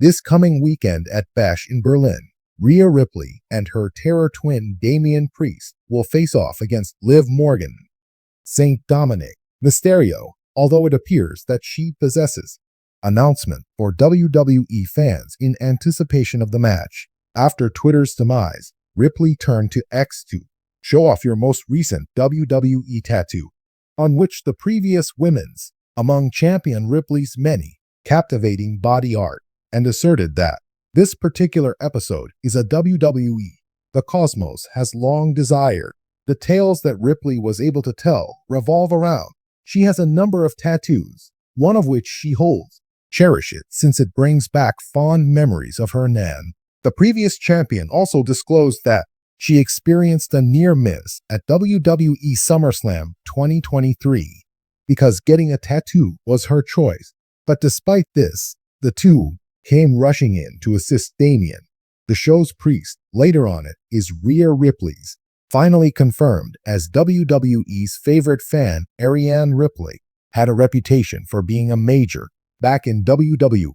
This coming weekend at Bash in Berlin, Rhea Ripley and her terror twin Damian Priest will face off against Liv Morgan, St. Dominic, Mysterio, although it appears that she possesses. Announcement for WWE fans in anticipation of the match. After Twitter's demise, Ripley turned to X to show off your most recent WWE tattoo, on which the previous women's among champion Ripley's many captivating body art, and asserted that this particular episode is a WWE the Cosmos has long desired. The tales that Ripley was able to tell revolve around. She has a number of tattoos, one of which she holds. Cherish it since it brings back fond memories of her nan. The previous champion also disclosed that she experienced a near miss at WWE SummerSlam 2023 because getting a tattoo was her choice. But despite this, the two came rushing in to assist Damian. The show's priest later on it is Rhea Ripley's, finally confirmed as WWE's favorite fan. Ariane Ripley had a reputation for being a major back in WWE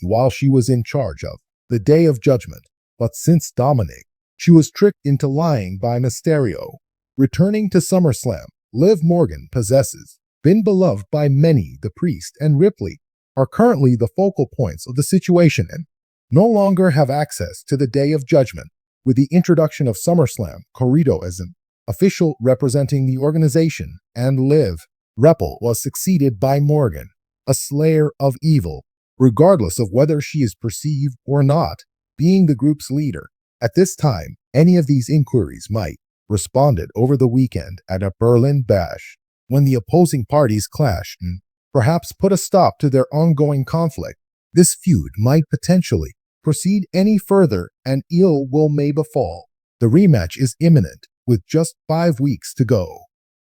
while she was in charge of the Day of Judgment, but since Dominic, she was tricked into lying by Mysterio. Returning to SummerSlam, Liv Morgan possesses been beloved by many. The priest and Ripley are currently the focal points of the situation and no longer have access to the Day of Judgment. With the introduction of SummerSlam, Corrido as an official representing the organization, and Liv Ripley was succeeded by Morgan, a slayer of evil, regardless of whether she is perceived or not, being the group's leader. At this time, any of these inquiries might responded over the weekend at a Berlin Bash, when the opposing parties clashed and perhaps put a stop to their ongoing conflict. This feud might potentially proceed any further and ill will may befall. The rematch is imminent with just 5 weeks to go.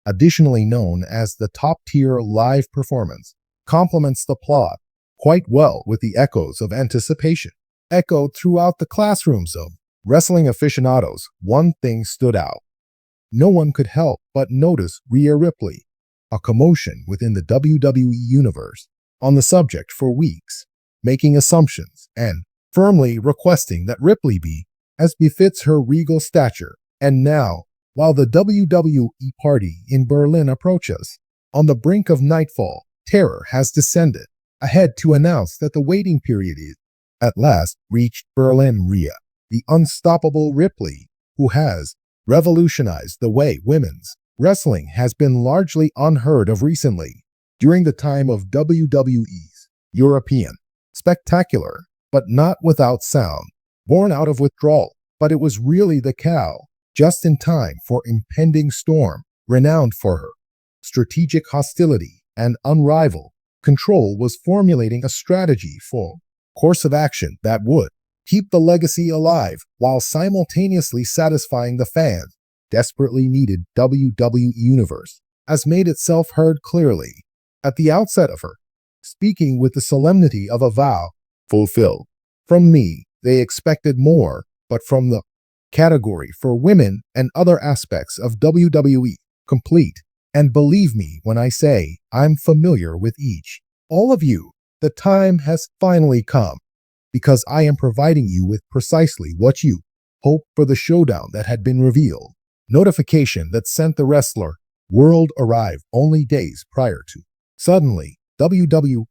Additionally known as the top-tier live performance, complements the plot quite well with the echoes of anticipation echoed throughout the classrooms of wrestling aficionados. One thing stood out. No one could help but notice Rhea Ripley, a commotion within the WWE Universe on the subject for weeks, making assumptions and firmly requesting that Ripley be as befits her regal stature. And now, while the WWE party in Berlin approaches, on the brink of nightfall, terror has descended, ahead to announce that the waiting period is at last reached. Berlin. Rhea, the unstoppable Ripley, who has revolutionized the way women's wrestling has been largely unheard of recently, during the time of WWE's European spectacular, but not without sound, born out of withdrawal. But it was really the cow, just in time for impending storm, renowned for her strategic hostility and unrivaled control, was formulating a strategy for course of action that would keep the legacy alive while simultaneously satisfying the fans desperately needed. WWE Universe has made itself heard clearly at the outset of her, speaking with the solemnity of a vow fulfilled. From me, they expected more, but from the category for women and other aspects of WWE, complete. And believe me when I say I'm familiar with each. All of you, the time has finally come, because I am providing you with precisely what you hoped for. The showdown that had been revealed. Notification that sent the wrestler world arrived only days prior to. Suddenly, WWE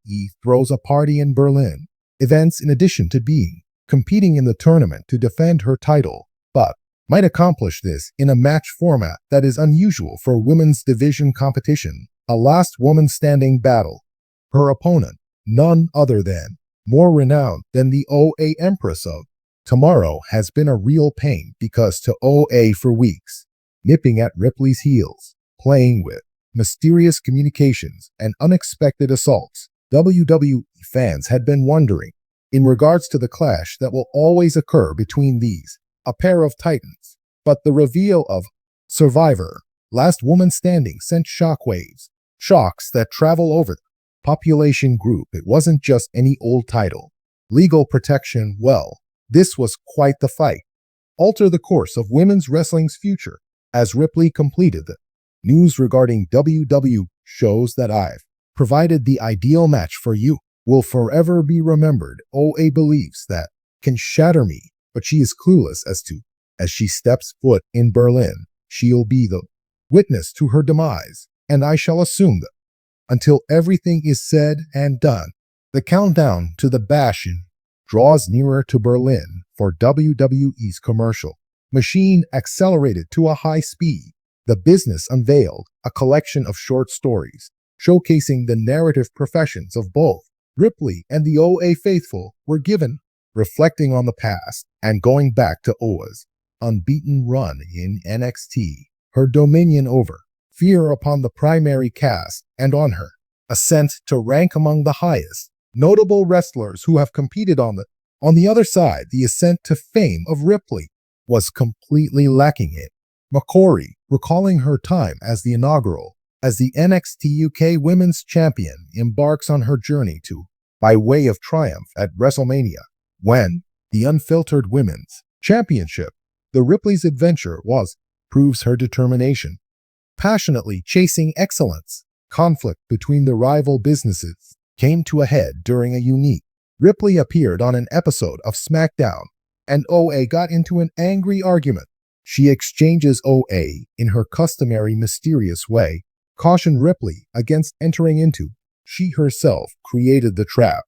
throws a party in Berlin. Events, in addition to being competing in the tournament to defend her title, but might accomplish this in a match format that is unusual for women's division competition. A last woman standing battle. Her opponent, none other than, more renowned than the OA Empress of Tomorrow, has been a real pain because to OA for weeks, nipping at Ripley's heels, playing with mysterious communications and unexpected assaults. WWE fans had been wondering in regards to the clash that will always occur between these, a pair of titans. But the reveal of Survivor, Last Woman Standing, sent shockwaves, shocks that travel over the population group. It wasn't just any old title. Legal protection, well, this was quite the fight. Alter the course of women's wrestling's future. As Ripley completed the news regarding WWE shows that I've provided the ideal match for you. will forever be remembered. OA believes that can shatter me, but she is clueless as she steps foot in Berlin, she'll be the witness to her demise, and I shall assume that until everything is said and done, the countdown to the bash-in draws nearer to Berlin for WWE's commercial machine accelerated to a high speed. The business unveiled a collection of short stories showcasing the narrative professions of both Ripley and the OA faithful were given, reflecting on the past and going back to OA's unbeaten run in NXT, her dominion over fear upon the primary cast and on her ascent to rank among the highest notable wrestlers who have competed on the other side. The ascent to fame of Ripley was completely lacking it. McCory, recalling her time as the NXT UK Women's Champion, embarks on her journey by way of triumph at WrestleMania, when the unfiltered Women's Championship. The Ripley's adventure proves her determination, passionately chasing excellence. Conflict between the rival businesses came to a head during a unique. Ripley appeared on an episode of SmackDown, and OA got into an angry argument. She exchanges OA in her customary mysterious way, cautioned Ripley against entering into. She herself created the trap.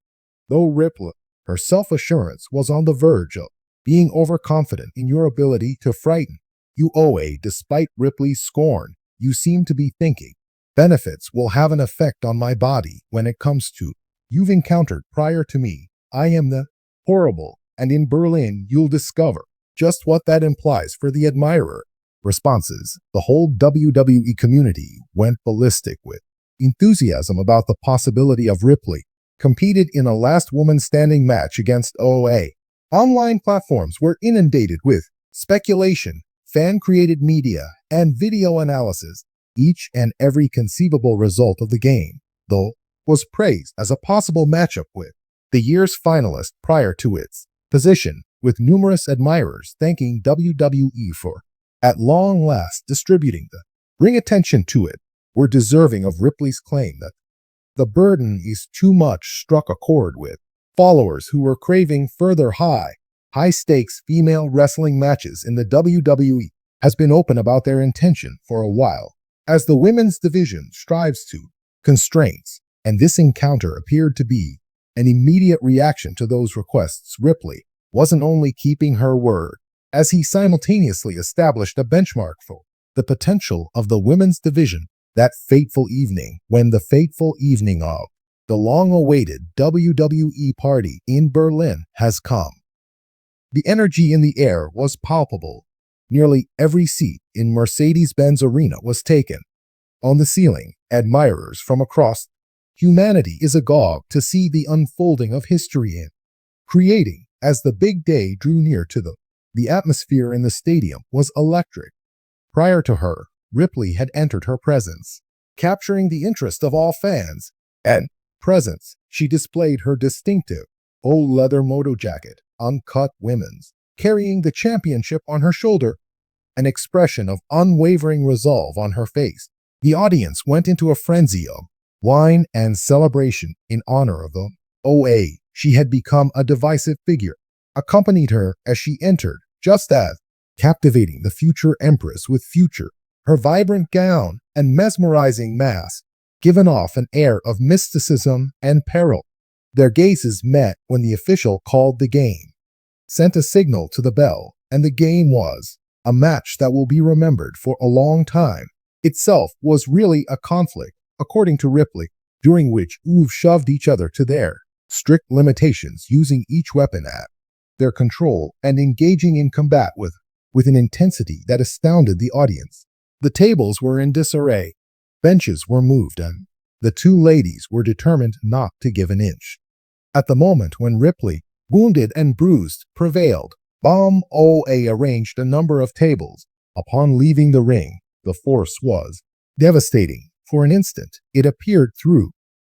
Though Ripley, her self-assurance was on the verge of being overconfident in your ability to frighten you, OA. Despite Ripley's scorn, you seem to be thinking, benefits will have an effect on my body when it comes to you've encountered prior to me. I am the horrible, and in Berlin you'll discover just what that implies for the admirer. Responses. The whole WWE community went ballistic with enthusiasm about the possibility of Ripley competed in a last woman standing match against OA. Online platforms were inundated with speculation, fan-created media, and video analysis. Each and every conceivable result of the game, though, was praised as a possible matchup with the year's finalist prior to its position, with numerous admirers thanking WWE for, at long last, distributing the bring attention to it, were deserving of Ripley's claim that the burden is too much struck a chord with followers who were craving further high-stakes female wrestling matches in the WWE. Has been open about their intention for a while, as the women's division strives to constraints, and this encounter appeared to be an immediate reaction to those requests. Ripley wasn't only keeping her word, as he simultaneously established a benchmark for the potential of the women's division. That fateful evening, when the fateful evening of the long-awaited WWE party in Berlin has come. The energy in the air was palpable. Nearly every seat in Mercedes-Benz Arena was taken. On the ceiling, admirers from across humanity is agog to see the unfolding of history in creating. As the big day drew near to the atmosphere in the stadium was electric. Prior to her, Ripley had entered her presence, capturing the interest of all fans. And presence, she displayed her distinctive old leather moto jacket, uncut women's, carrying the championship on her shoulder, an expression of unwavering resolve on her face. The audience went into a frenzy of wine and celebration in honor of the OA. She had become a divisive figure, accompanied her as she entered, just as captivating the future empress with her vibrant gown and mesmerizing mask, given off an air of mysticism and peril. Their gazes met when the official called the game, sent a signal to the bell, and the game was a match that will be remembered for a long time. Itself was really a conflict, according to Ripley, during which you've shoved each other to their strict limitations, using each weapon at their control and engaging in combat with an intensity that astounded the audience. The tables were in disarray, benches were moved, and the two ladies were determined not to give an inch. At the moment when Ripley, wounded and bruised, prevailed, OA arranged a number of tables. Upon leaving the ring, the force was devastating. For an instant, it appeared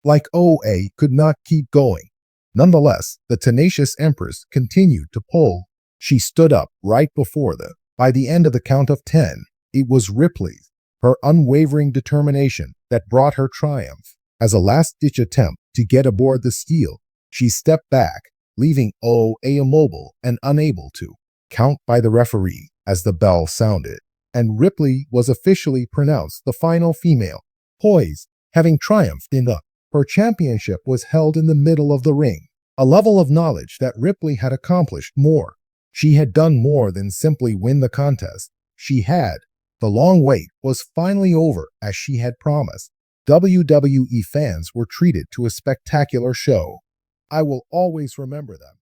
like OA could not keep going. Nonetheless, the tenacious empress continued to pull. She stood up right before them. By the end of the count of 10, it was Ripley's, her unwavering determination, that brought her triumph. As a last-ditch attempt to get aboard the steel. She stepped back, leaving Oa immobile and unable to count by the referee as the bell sounded, and Ripley was officially pronounced the final female. Poised, having triumphed in her championship was held in the middle of the ring, a level of knowledge that Ripley had accomplished more. She had done more than simply win the contest. She had. The long wait was finally over as she had promised. WWE fans were treated to a spectacular show. I will always remember them.